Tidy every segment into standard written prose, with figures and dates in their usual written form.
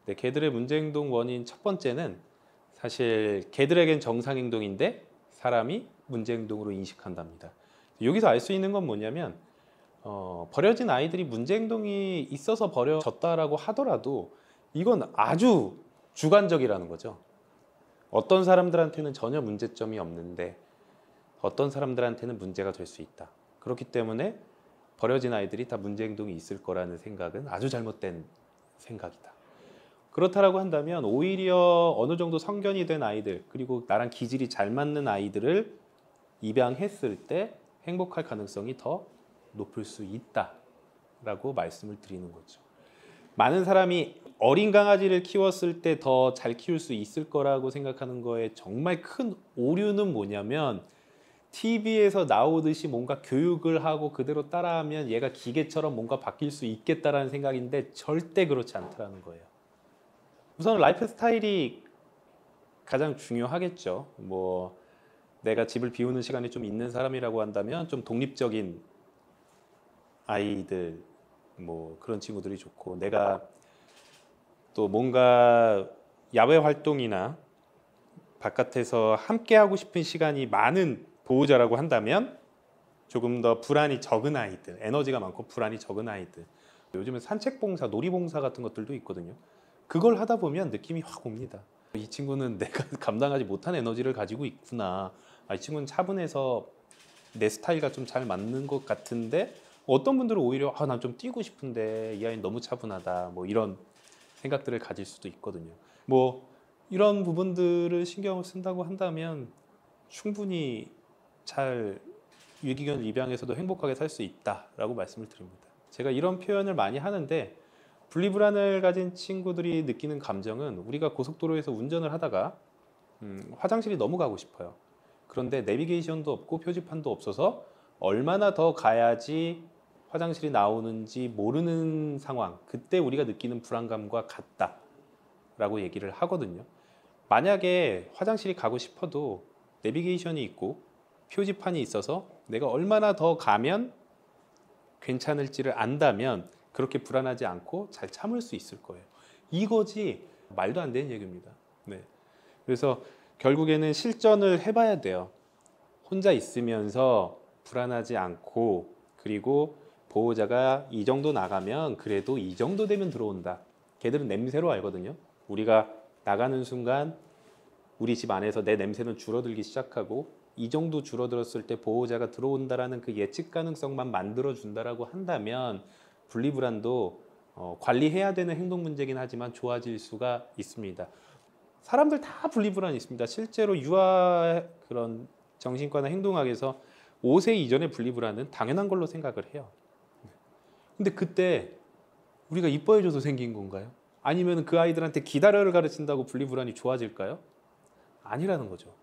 네, 개들의 문제 행동 원인 첫 번째는 사실 개들에겐 정상 행동인데 사람이 문제 행동으로 인식한답니다. 여기서 알 수 있는 건 뭐냐면 버려진 아이들이 문제 행동이 있어서 버려졌다라고 하더라도 이건 아주 주관적이라는 거죠. 어떤 사람들한테는 전혀 문제점이 없는데 어떤 사람들한테는 문제가 될 수 있다. 그렇기 때문에 버려진 아이들이 다 문제 행동이 있을 거라는 생각은 아주 잘못된 생각이다. 그렇다라고 한다면 오히려 어느 정도 성견이 된 아이들, 그리고 나랑 기질이 잘 맞는 아이들을 입양했을 때 행복할 가능성이 더 높을 수 있다라고 말씀을 드리는 거죠. 많은 사람이 어린 강아지를 키웠을 때 더 잘 키울 수 있을 거라고 생각하는 거에 정말 큰 오류는 뭐냐면 TV에서 나오듯이 뭔가 교육을 하고 그대로 따라하면 얘가 기계처럼 뭔가 바뀔 수 있겠다라는 생각인데 절대 그렇지 않다는 거예요. 우선 라이프 스타일이 가장 중요하겠죠. 뭐 내가 집을 비우는 시간이 좀 있는 사람이라고 한다면 좀 독립적인 아이들, 뭐 그런 친구들이 좋고, 내가 또 뭔가 야외 활동이나 바깥에서 함께 하고 싶은 시간이 많은 보호자라고 한다면 조금 더 불안이 적은 아이들, 에너지가 많고 불안이 적은 아이들. 요즘은 산책봉사, 놀이봉사 같은 것들도 있거든요. 그걸 하다 보면 느낌이 확 옵니다. 이 친구는 내가 감당하지 못한 에너지를 가지고 있구나. 이 친구는 차분해서 내 스타일과 좀 잘 맞는 것 같은데, 어떤 분들은 오히려 난 좀 뛰고 싶은데 이 아이는 너무 차분하다, 뭐 이런 생각들을 가질 수도 있거든요. 뭐 이런 부분들을 신경을 쓴다고 한다면 충분히 잘 유기견 입양에서도 행복하게 살 수 있다라고 말씀을 드립니다. 제가 이런 표현을 많이 하는데, 분리불안을 가진 친구들이 느끼는 감정은 우리가 고속도로에서 운전을 하다가 화장실이 너무 가고 싶어요. 그런데 내비게이션도 없고 표지판도 없어서 얼마나 더 가야지 화장실이 나오는지 모르는 상황, 그때 우리가 느끼는 불안감과 같다라고 얘기를 하거든요. 만약에 화장실이 가고 싶어도 내비게이션이 있고 표지판이 있어서 내가 얼마나 더 가면 괜찮을지를 안다면 그렇게 불안하지 않고 잘 참을 수 있을 거예요. 이거지 말도 안 되는 얘기입니다. 네. 그래서 결국에는 실전을 해봐야 돼요. 혼자 있으면서 불안하지 않고, 그리고 보호자가 이 정도 나가면 그래도 이 정도 되면 들어온다. 걔들은 냄새로 알거든요. 우리가 나가는 순간 우리 집 안에서 내 냄새는 줄어들기 시작하고, 이 정도 줄어들었을 때 보호자가 들어온다라는 그 예측 가능성만 만들어준다라고 한다면 분리불안도 관리해야 되는 행동 문제긴 하지만 좋아질 수가 있습니다. 사람들 다 분리불안이 있습니다. 실제로 유아 그런 정신과나 행동학에서 5세 이전의 분리불안은 당연한 걸로 생각을 해요. 근데 그때 우리가 이뻐해줘서 생긴 건가요? 아니면 그 아이들한테 기다려를 가르친다고 분리불안이 좋아질까요? 아니라는 거죠.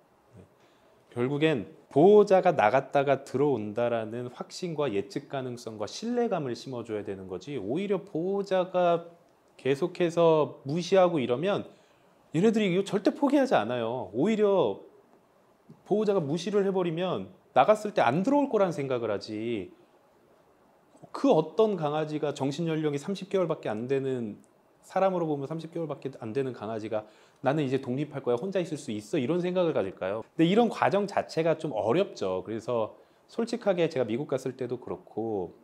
결국엔 보호자가 나갔다가 들어온다라는 확신과 예측 가능성과 신뢰감을 심어줘야 되는 거지, 오히려 보호자가 계속해서 무시하고 이러면 얘네들이 이거 절대 포기하지 않아요. 오히려 보호자가 무시를 해버리면 나갔을 때 안 들어올 거란 생각을 하지, 그 어떤 강아지가 정신연령이 30개월밖에 안 되는, 사람으로 보면 30개월밖에 안 되는 강아지가 나는 이제 독립할 거야, 혼자 있을 수 있어, 이런 생각을 가질까요? 근데 이런 과정 자체가 좀 어렵죠. 그래서 솔직하게 제가 미국 갔을 때도 그렇고,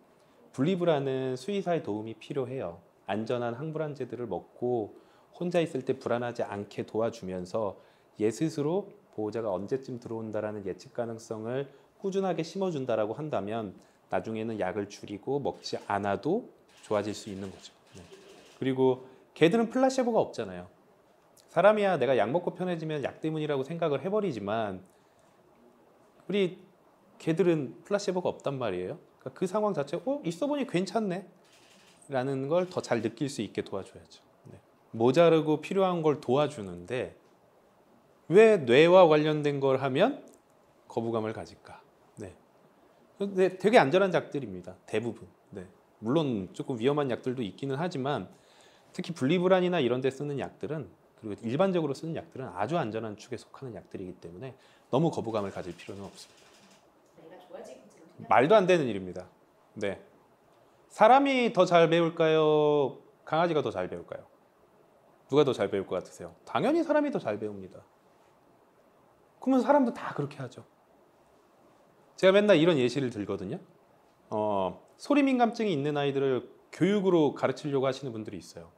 분리불안은 수의사의 도움이 필요해요. 안전한 항불안제들을 먹고 혼자 있을 때 불안하지 않게 도와주면서 얘 스스로 보호자가 언제쯤 들어온다라는 예측 가능성을 꾸준하게 심어준다라고 한다면 나중에는 약을 줄이고 먹지 않아도 좋아질 수 있는 거죠. 네. 그리고 개들은 플라시보가 없잖아요. 사람이야 내가 약 먹고 편해지면 약 때문이라고 생각을 해버리지만, 우리 개들은 플라시보가 없단 말이에요. 그러니까 그 상황 자체가 있어 보니 괜찮네 라는 걸 더 잘 느낄 수 있게 도와줘야죠. 네. 모자르고 필요한 걸 도와주는데 왜 뇌와 관련된 걸 하면 거부감을 가질까? 네. 근데 되게 안전한 약들입니다. 대부분. 네. 물론 조금 위험한 약들도 있기는 하지만 특히 분리불안이나 이런 데 쓰는 약들은, 그리고 일반적으로 쓰는 약들은 아주 안전한 축에 속하는 약들이기 때문에 너무 거부감을 가질 필요는 없습니다. 말도 안 되는 일입니다. 네. 사람이 더 잘 배울까요? 강아지가 더 잘 배울까요? 누가 더 잘 배울 것 같으세요? 당연히 사람이 더 잘 배웁니다. 그러면 사람도 다 그렇게 하죠. 제가 맨날 이런 예시를 들거든요. 소리 민감증이 있는 아이들을 교육으로 가르치려고 하시는 분들이 있어요.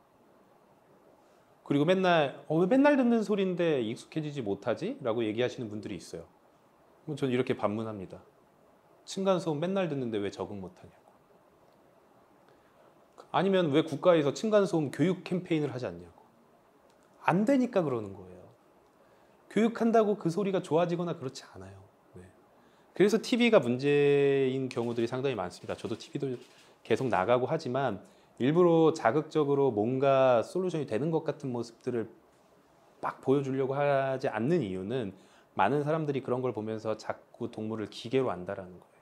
그리고 맨날 왜 맨날 듣는 소리인데 익숙해지지 못하지? 라고 얘기하시는 분들이 있어요. 그럼 저는 이렇게 반문합니다. 층간소음 맨날 듣는데 왜 적응 못하냐고. 아니면 왜 국가에서 층간소음 교육 캠페인을 하지 않냐고. 안 되니까 그러는 거예요. 교육한다고 그 소리가 좋아지거나 그렇지 않아요. 네. 그래서 TV가 문제인 경우들이 상당히 많습니다. 저도 TV도 계속 나가고 하지만 일부러 자극적으로 뭔가 솔루션이 되는 것 같은 모습들을 막 보여주려고 하지 않는 이유는 많은 사람들이 그런 걸 보면서 자꾸 동물을 기계로 안다라는 거예요.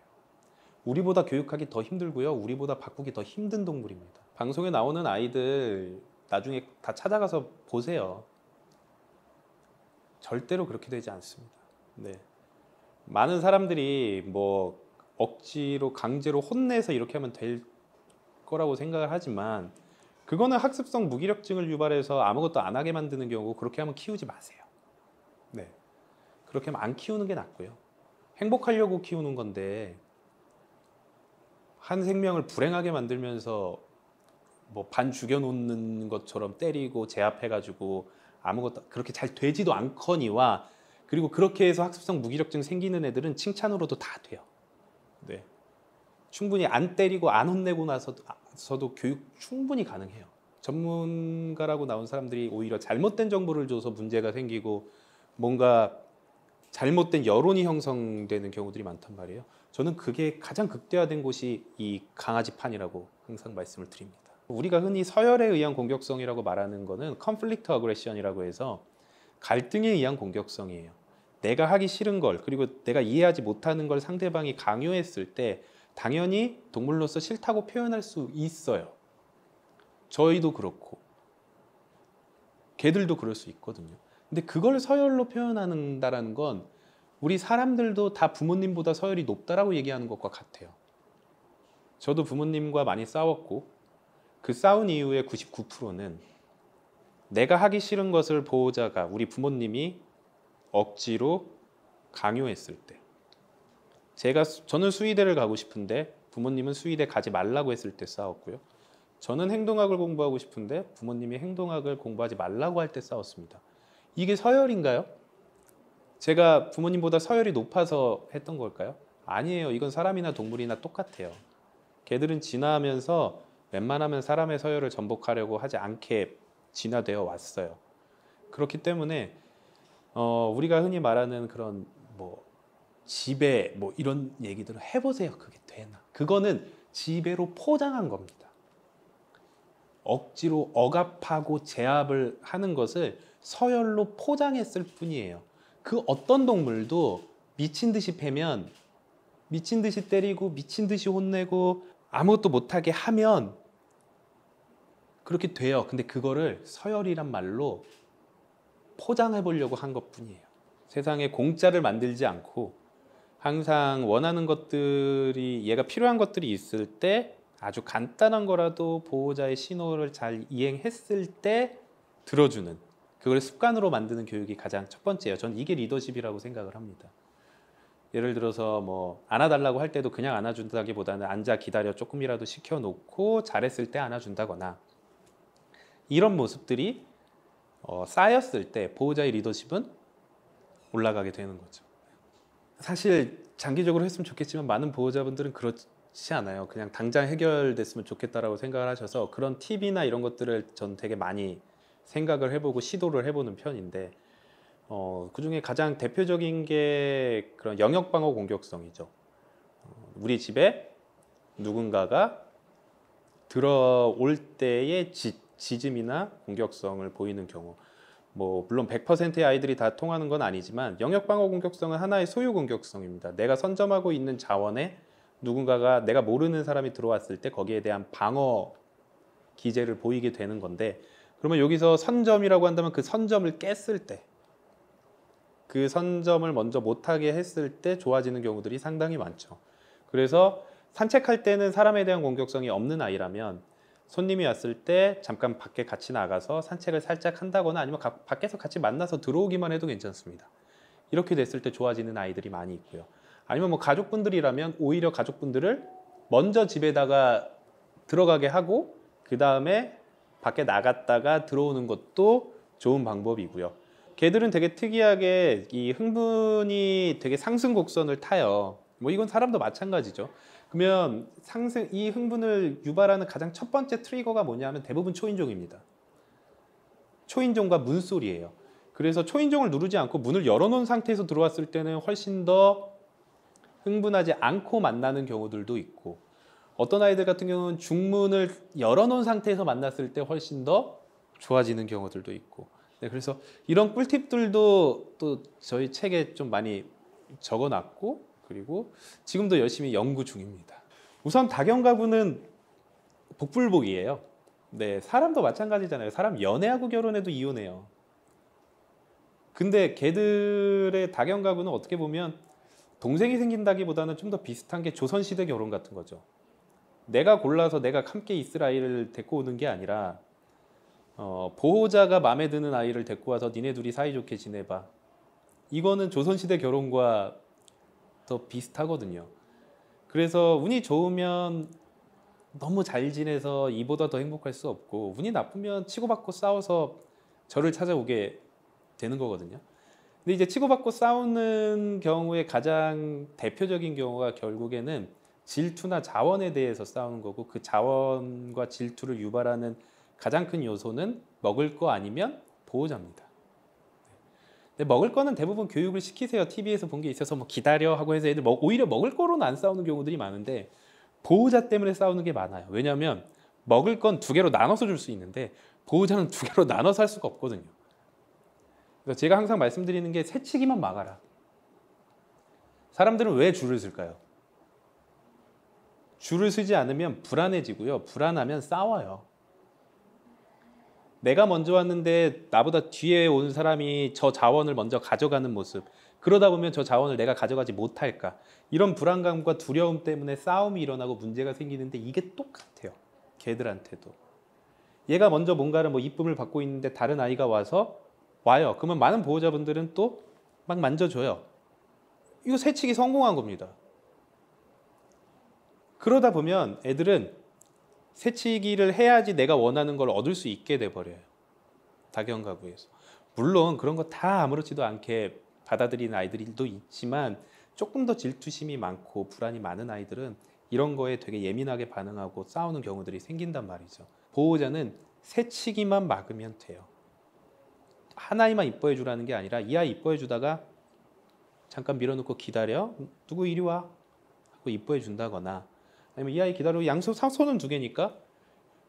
우리보다 교육하기 더 힘들고요. 우리보다 바꾸기 더 힘든 동물입니다. 방송에 나오는 아이들 나중에 다 찾아가서 보세요. 절대로 그렇게 되지 않습니다. 네. 많은 사람들이 뭐 억지로 강제로 혼내서 이렇게 하면 될 거라고 생각을 하지만 그거는 학습성 무기력증을 유발해서 아무것도 안 하게 만드는 경우고 그렇게 하면 키우지 마세요. 네. 그렇게 하면 안 키우는 게 낫고요. 행복하려고 키우는 건데 한 생명을 불행하게 만들면서 뭐 반 죽여놓는 것처럼 때리고 제압해가지고 아무것도 그렇게 잘 되지도 않거니와 그리고 그렇게 해서 학습성 무기력증 생기는 애들은 칭찬으로도 다 돼요. 네. 충분히 안 때리고 안 혼내고 나서도 교육 충분히 가능해요. 전문가라고 나온 사람들이 오히려 잘못된 정보를 줘서 문제가 생기고 뭔가 잘못된 여론이 형성되는 경우들이 많단 말이에요. 저는 그게 가장 극대화된 곳이 이 강아지판이라고 항상 말씀을 드립니다. 우리가 흔히 서열에 의한 공격성이라고 말하는 거는 컨플릭트 어그레션이라고 해서 갈등에 의한 공격성이에요. 내가 하기 싫은 걸 그리고 내가 이해하지 못하는 걸 상대방이 강요했을 때 당연히 동물로서 싫다고 표현할 수 있어요. 저희도 그렇고 개들도 그럴 수 있거든요. 근데 그걸 서열로 표현한다는 건 우리 사람들도 다 부모님보다 서열이 높다라고 얘기하는 것과 같아요. 저도 부모님과 많이 싸웠고 그 싸운 이유의 99%는 내가 하기 싫은 것을 보호자가 우리 부모님이 억지로 강요했을 때 저는 수의대를 가고 싶은데 부모님은 수의대 가지 말라고 했을 때 싸웠고요. 저는 행동학을 공부하고 싶은데 부모님이 행동학을 공부하지 말라고 할 때 싸웠습니다. 이게 서열인가요? 제가 부모님보다 서열이 높아서 했던 걸까요? 아니에요. 이건 사람이나 동물이나 똑같아요. 개들은 진화하면서 웬만하면 사람의 서열을 전복하려고 하지 않게 진화되어 왔어요. 그렇기 때문에 우리가 흔히 말하는 그런 뭐 지배 뭐 이런 얘기들을 해보세요. 그게 되나? 그거는 지배로 포장한 겁니다. 억지로 억압하고 제압을 하는 것을 서열로 포장했을 뿐이에요. 그 어떤 동물도 미친 듯이 패면 미친 듯이 때리고 미친 듯이 혼내고 아무것도 못하게 하면 그렇게 돼요. 근데 그거를 서열이란 말로 포장해 보려고 한 것뿐이에요. 세상에 공짜를 만들지 않고 항상 원하는 것들이 얘가 필요한 것들이 있을 때 아주 간단한 거라도 보호자의 신호를 잘 이행했을 때 들어주는 그걸 습관으로 만드는 교육이 가장 첫 번째예요. 전 이게 리더십이라고 생각을 합니다. 예를 들어서 뭐 안아달라고 할 때도 그냥 안아준다기보다는 앉아 기다려 조금이라도 시켜놓고 잘했을 때 안아준다거나 이런 모습들이 쌓였을 때 보호자의 리더십은 올라가게 되는 거죠. 사실 장기적으로 했으면 좋겠지만 많은 보호자분들은 그렇지 않아요. 그냥 당장 해결됐으면 좋겠다라고 생각을 하셔서 그런 팁이나 이런 것들을 전 되게 많이 생각을 해보고 시도를 해보는 편인데 그중에 가장 대표적인 게 그런 영역방어 공격성이죠. 우리 집에 누군가가 들어올 때의 짖음이나 공격성을 보이는 경우 뭐 물론 100%의 아이들이 다 통하는 건 아니지만 영역방어 공격성은 하나의 소유 공격성입니다. 내가 선점하고 있는 자원에 누군가가 내가 모르는 사람이 들어왔을 때 거기에 대한 방어 기제를 보이게 되는 건데 그러면 여기서 선점이라고 한다면 그 선점을 깼을 때 그 선점을 먼저 못하게 했을 때 좋아지는 경우들이 상당히 많죠. 그래서 산책할 때는 사람에 대한 공격성이 없는 아이라면 손님이 왔을 때 잠깐 밖에 같이 나가서 산책을 살짝 한다거나 아니면 밖에서 같이 만나서 들어오기만 해도 괜찮습니다. 이렇게 됐을 때 좋아지는 아이들이 많이 있고요. 아니면 뭐 가족분들이라면 오히려 가족분들을 먼저 집에다가 들어가게 하고 그 다음에 밖에 나갔다가 들어오는 것도 좋은 방법이고요. 개들은 되게 특이하게 이 흥분이 되게 상승 곡선을 타요. 뭐 이건 사람도 마찬가지죠. 그러면 이 흥분을 유발하는 가장 첫 번째 트리거가 뭐냐면 대부분 초인종입니다. 초인종과 문소리예요. 그래서 초인종을 누르지 않고 문을 열어놓은 상태에서 들어왔을 때는 훨씬 더 흥분하지 않고 만나는 경우들도 있고, 어떤 아이들 같은 경우는 중문을 열어놓은 상태에서 만났을 때 훨씬 더 좋아지는 경우들도 있고. 네, 그래서 이런 꿀팁들도 또 저희 책에 좀 많이 적어놨고, 그리고 지금도 열심히 연구 중입니다. 우선 다견가부는 복불복이에요. 네, 사람도 마찬가지잖아요. 사람 연애하고 결혼해도 이혼해요. 근데 개들의 다견가부는 어떻게 보면 동생이 생긴다기보다는 좀 더 비슷한 게 조선시대 결혼 같은 거죠. 내가 골라서 내가 함께 있을 아이를 데리고 오는 게 아니라 보호자가 마음에 드는 아이를 데리고 와서 니네 둘이 사이좋게 지내봐. 이거는 조선시대 결혼과 더 비슷하거든요. 그래서 운이 좋으면 너무 잘 지내서 이보다 더 행복할 수 없고, 운이 나쁘면 치고받고 싸워서 저를 찾아오게 되는 거거든요. 근데 이제 치고받고 싸우는 경우에 가장 대표적인 경우가 결국에는 질투나 자원에 대해서 싸우는 거고, 그 자원과 질투를 유발하는 가장 큰 요소는 먹을 거 아니면 보호자입니다. 근데 먹을 거는 대부분 교육을 시키세요. TV에서 본 게 있어서 뭐 기다려 하고 해서 애들 오히려 먹을 거로는 안 싸우는 경우들이 많은데 보호자 때문에 싸우는 게 많아요. 왜냐하면 먹을 건 두 개로 나눠서 줄 수 있는데 보호자는 두 개로 나눠서 할 수가 없거든요. 그래서 제가 항상 말씀드리는 게 새치기만 막아라. 사람들은 왜 줄을 쓸까요? 줄을 서지 않으면 불안해지고요. 불안하면 싸워요. 내가 먼저 왔는데 나보다 뒤에 온 사람이 저 자원을 먼저 가져가는 모습, 그러다 보면 저 자원을 내가 가져가지 못할까, 이런 불안감과 두려움 때문에 싸움이 일어나고 문제가 생기는데 이게 똑같아요. 개들한테도. 얘가 먼저 뭔가를 뭐 이쁨을 받고 있는데 다른 아이가 와요. 그러면 많은 보호자분들은 또 막 만져줘요. 이거 새치기 성공한 겁니다. 그러다 보면 애들은 새치기를 해야지 내가 원하는 걸 얻을 수 있게 돼버려요. 다견가부에서. 물론 그런 거 다 아무렇지도 않게 받아들이는 아이들도 있지만 조금 더 질투심이 많고 불안이 많은 아이들은 이런 거에 되게 예민하게 반응하고 싸우는 경우들이 생긴단 말이죠. 보호자는 새치기만 막으면 돼요. 한 아이만 이뻐해 주라는 게 아니라 이 아이 이뻐해 주다가 잠깐 밀어놓고 기다려, 누구 이리 와 하고 이뻐해 준다거나, 아니면 이 아이 기다리고 양손 손은 두 개니까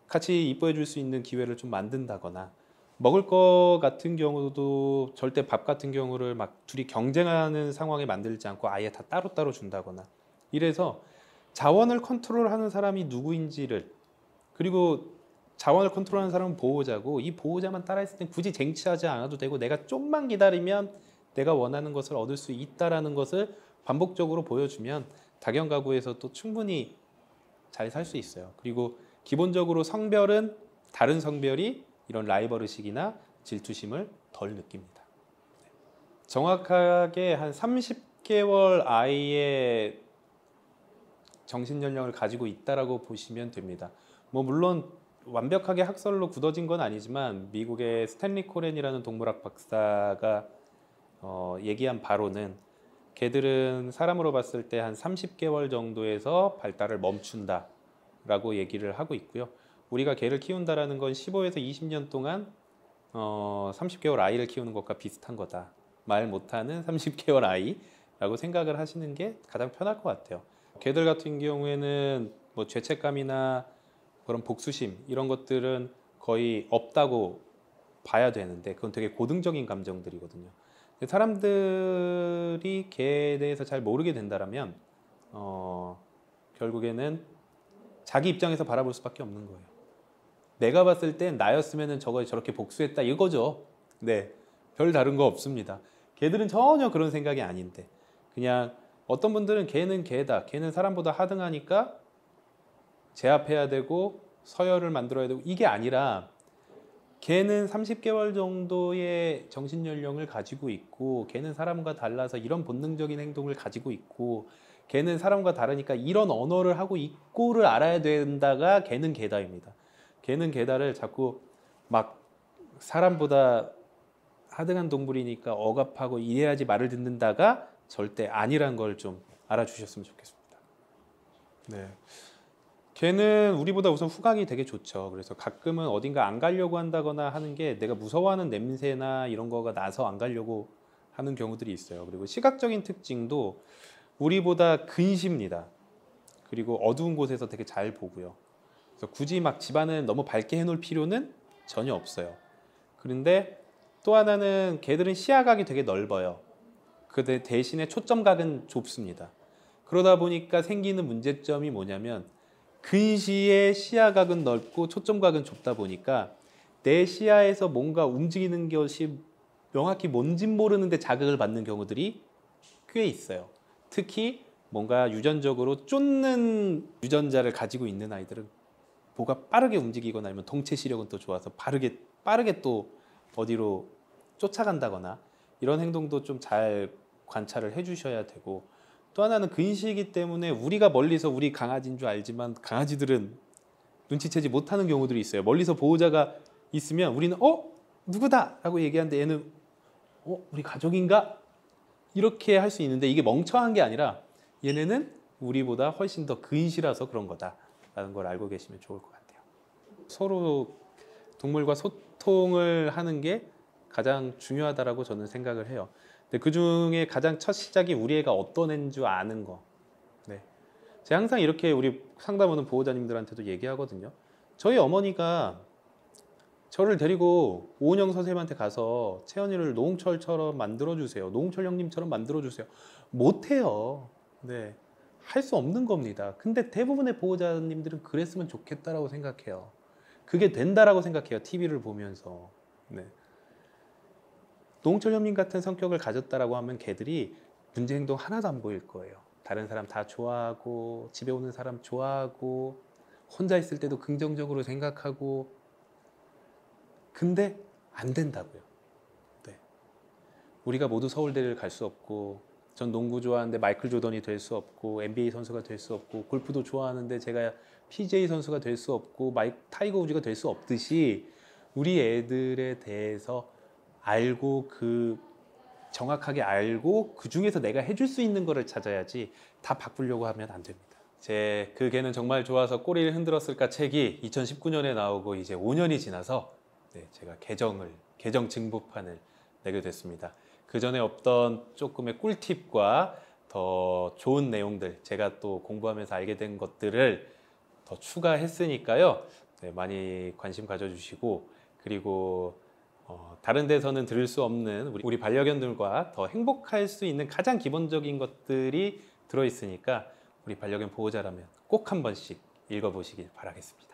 같이 이뻐해 줄 수 있는 기회를 좀 만든다거나, 먹을 거 같은 경우도 절대 밥 같은 경우를 막 둘이 경쟁하는 상황에 만들지 않고 아예 다 따로따로 준다거나, 이래서 자원을 컨트롤하는 사람이 누구인지를, 그리고 자원을 컨트롤하는 사람은 보호자고, 이 보호자만 따라했을 땐 굳이 쟁취하지 않아도 되고 내가 좀만 기다리면 내가 원하는 것을 얻을 수 있다라는 것을 반복적으로 보여주면 다견가구에서도 충분히 잘 살 수 있어요. 그리고 기본적으로 성별은 다른 성별이 이런 라이벌의식이나 질투심을 덜 느낍니다. 정확하게 한 30개월 아이의 정신연령을 가지고 있다라고 보시면 됩니다. 뭐 물론 완벽하게 학설로 굳어진 건 아니지만 미국의 스탠리 코렌이라는 동물학 박사가 얘기한 바로는 개들은 사람으로 봤을 때 한 30개월 정도에서 발달을 멈춘다 라고 얘기를 하고 있고요. 우리가 개를 키운다라는 건 15에서 20년 동안 30개월 아이를 키우는 것과 비슷한 거다. 말 못하는 30개월 아이라고 생각을 하시는 게 가장 편할 것 같아요. 개들 같은 경우에는 뭐 죄책감이나 그런 복수심 이런 것들은 거의 없다고 봐야 되는데 그건 되게 고등적인 감정들이거든요. 사람들이 개에 대해서 잘 모르게 된다면 결국에는 자기 입장에서 바라볼 수밖에 없는 거예요. 내가 봤을 땐 나였으면 저거 저렇게 복수했다 이거죠. 네, 별 다른 거 없습니다. 개들은 전혀 그런 생각이 아닌데 그냥 어떤 분들은 개는 개다, 개는 사람보다 하등하니까 제압해야 되고 서열을 만들어야 되고 이게 아니라 걔는 30개월 정도의 정신 연령을 가지고 있고 걔는 사람과 달라서 이런 본능적인 행동을 가지고 있고 걔는 사람과 다르니까 이런 언어를 하고 있고를 알아야 된다가 걔는 개다입니다. 걔는 개다를 자꾸 막 사람보다 하등한 동물이니까 억압하고 이래야지 말을 듣는다가 절대 아니란 걸 좀 알아주셨으면 좋겠습니다. 네. 걔는 우리보다 우선 후각이 되게 좋죠. 그래서 가끔은 어딘가 안 가려고 한다거나 하는 게 내가 무서워하는 냄새나 이런 거가 나서 안 가려고 하는 경우들이 있어요. 그리고 시각적인 특징도 우리보다 근시입니다. 그리고 어두운 곳에서 되게 잘 보고요. 그래서 굳이 막 집안을 너무 밝게 해놓을 필요는 전혀 없어요. 그런데 또 하나는 걔들은 시야각이 되게 넓어요. 그 대신에 초점각은 좁습니다. 그러다 보니까 생기는 문제점이 뭐냐면 근시의 시야각은 넓고 초점각은 좁다 보니까 내 시야에서 뭔가 움직이는 것이 명확히 뭔진 모르는데 자극을 받는 경우들이 꽤 있어요. 특히 뭔가 유전적으로 쫓는 유전자를 가지고 있는 아이들은 뭐가 빠르게 움직이거나 아니면 동체 시력은 또 좋아서 빠르게 또 어디로 쫓아간다거나 이런 행동도 좀 잘 관찰을 해주셔야 되고, 또 하나는 근시이기 때문에 우리가 멀리서 우리 강아지인 줄 알지만 강아지들은 눈치채지 못하는 경우들이 있어요. 멀리서 보호자가 있으면 우리는 누구다 라고 얘기하는데 얘는 우리 가족인가? 이렇게 할 수 있는데 이게 멍청한 게 아니라 얘네는 우리보다 훨씬 더 근시라서 그런 거다라는 걸 알고 계시면 좋을 것 같아요. 서로 동물과 소통을 하는 게 가장 중요하다라고 저는 생각을 해요. 근데 그 중에 가장 첫 시작이 우리 애가 어떤 애인 줄 아는 거. 네. 제가 항상 이렇게 우리 상담 오는 보호자님들한테도 얘기하거든요. 저희 어머니가 저를 데리고 오은영 선생님한테 가서 채연이를 노홍철처럼 만들어주세요. 노홍철 형님처럼 만들어주세요. 못해요. 네. 할 수 없는 겁니다. 근데 대부분의 보호자님들은 그랬으면 좋겠다라고 생각해요. 그게 된다라고 생각해요. TV를 보면서. 네. 노홍철 형님 같은 성격을 가졌다라고 하면 걔들이 문제 행동 하나도 안 보일 거예요. 다른 사람 다 좋아하고 집에 오는 사람 좋아하고 혼자 있을 때도 긍정적으로 생각하고, 근데 안 된다고요. 네. 우리가 모두 서울대를 갈 수 없고, 전 농구 좋아하는데 마이클 조던이 될 수 없고, NBA 선수가 될 수 없고, 골프도 좋아하는데 제가 PJ 선수가 될 수 없고, 타이거 우즈가 될 수 없듯이 우리 애들에 대해서 알고 정확하게 알고 그 중에서 내가 해줄 수 있는 거를 찾아야지 다 바꾸려고 하면 안 됩니다. 그 개는 정말 좋아서 꼬리를 흔들었을까 책이 2019년에 나오고 이제 5년이 지나서 제가 개정 증보판을 내게 됐습니다. 그 전에 없던 조금의 꿀팁과 더 좋은 내용들, 제가 또 공부하면서 알게 된 것들을 더 추가했으니까요. 많이 관심 가져주시고, 그리고 다른 데서는 들을 수 없는 우리 반려견들과 더 행복할 수 있는 가장 기본적인 것들이 들어있으니까 우리 반려견 보호자라면 꼭 한 번씩 읽어보시길 바라겠습니다.